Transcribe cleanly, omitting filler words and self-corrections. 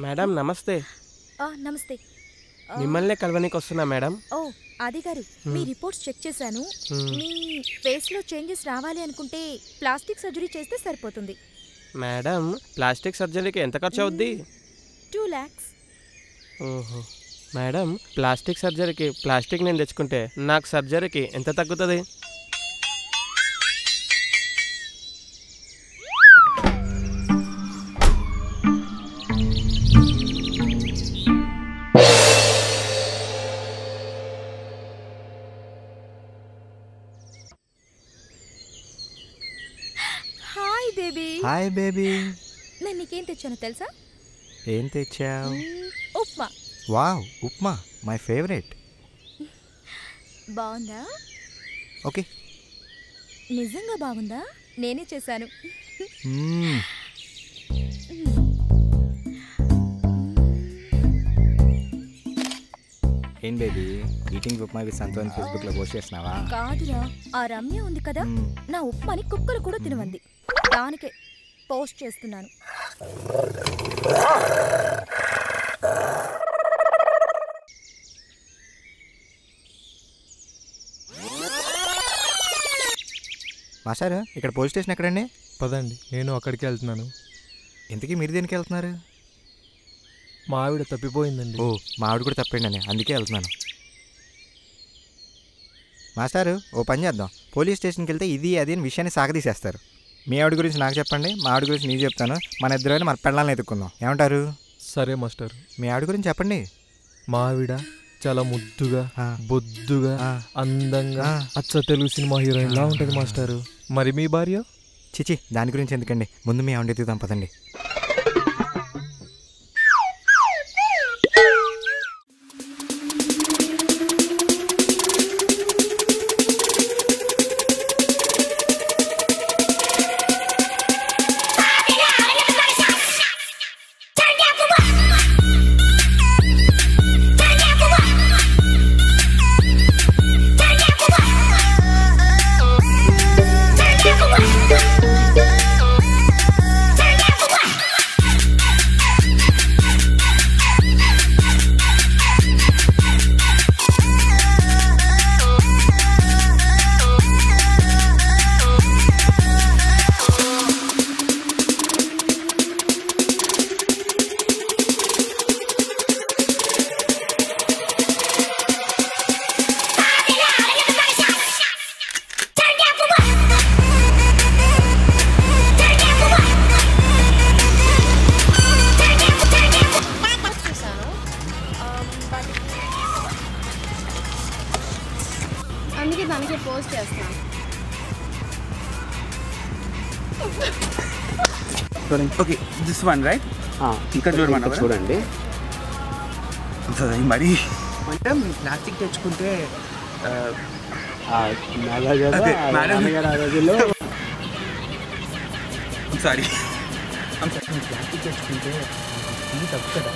Madam నమస్తే. నమస్తే. మిమ్మల్నే కలవనికి వస్తున్నా మేడం. ఓ ఆది గారు, మీ రిపోర్ట్స్ చెక్ చేశాను. మీ ఫేస్లో చేంజెస్ రావాలి అనుకుంటే ప్లాస్టిక్ సర్జరీ చేస్తే సరిపోతుంది. మేడం ప్లాస్టిక్ సర్జరీకి ఎంత ఖర్చు అవుద్ది? 2 lakhs. ఓహో మేడం, ప్లాస్టిక్ సర్జరీకి ప్లాస్టిక్ నేను తెచ్చుకుంటే నాకు సర్జరీకి ఎంత తగ్గుతుంది? Hi baby. Hi baby. నేను నీకేం తెచ్చానో తెలుసా? ఏం తెచ్చావు? Upma. Wow, upma my favourite. బాగుందా? ఓకే. నిజంగా బాగుందా? నేనే చేశాను. ఏం baby, eating upma with Santosh Facebook లో పోస్ట్ చేసినావా? కాదురా, ఆ రమ్య ఉంది కదా, నా ఉప్మాని కుక్కలు కూడా తినవంది. దానికే పోస్ట్ చేస్తున్నాను. మాస్టర్, ఇక్కడ పోలీస్ స్టేషన్ ఎక్కడండి? పదండి, నేను అక్కడికి వెళ్తున్నాను. ఇంతకీ మీరు దేనికి వెళ్తున్నారు? మా ఆవిడ తప్పిపోయిందండి. ఓ, మా ఆవిడ కూడా తప్పిండని అందుకే వెళ్తున్నాను. మాస్టారు, ఓ పని చేద్దాం. పోలీస్ స్టేషన్కి వెళ్తే ఇది అది అని విషయాన్ని సాగదీసేస్తారు. మీ ఆవిడ గురించి నాకు చెప్పండి, మా ఆవిడ గురించి నేను చెప్తాను. మన ఇద్దరు మన పెళ్ళాలను ఎత్తుక్కుందాం. ఏమంటారు? సరే మాస్టర్. మీ ఆవిడ గురించి చెప్పండి. మా ఆవిడ చాలా ముద్దుగా, బొద్దుగా, అందంగా, అచ్చ తెలుగు సినిమా హీరోయిన్ లా ఉంటుంది మాస్టారు. మరి మీ భార్య? చిచి, దాని గురించి ఎందుకండి, ముందు మీ ఆవిడ ఎత్తుకుదాం పదండి. అందుకే దానికి పోస్ట్ చేస్తాను. Okay, this one right? ఇక్కడ చూడండి. మరి అంటే ప్లాస్టిక్ తెచ్చుకుంటే సారీ ప్లాస్టిక్ తెచ్చుకుంటే తప్పు కదా.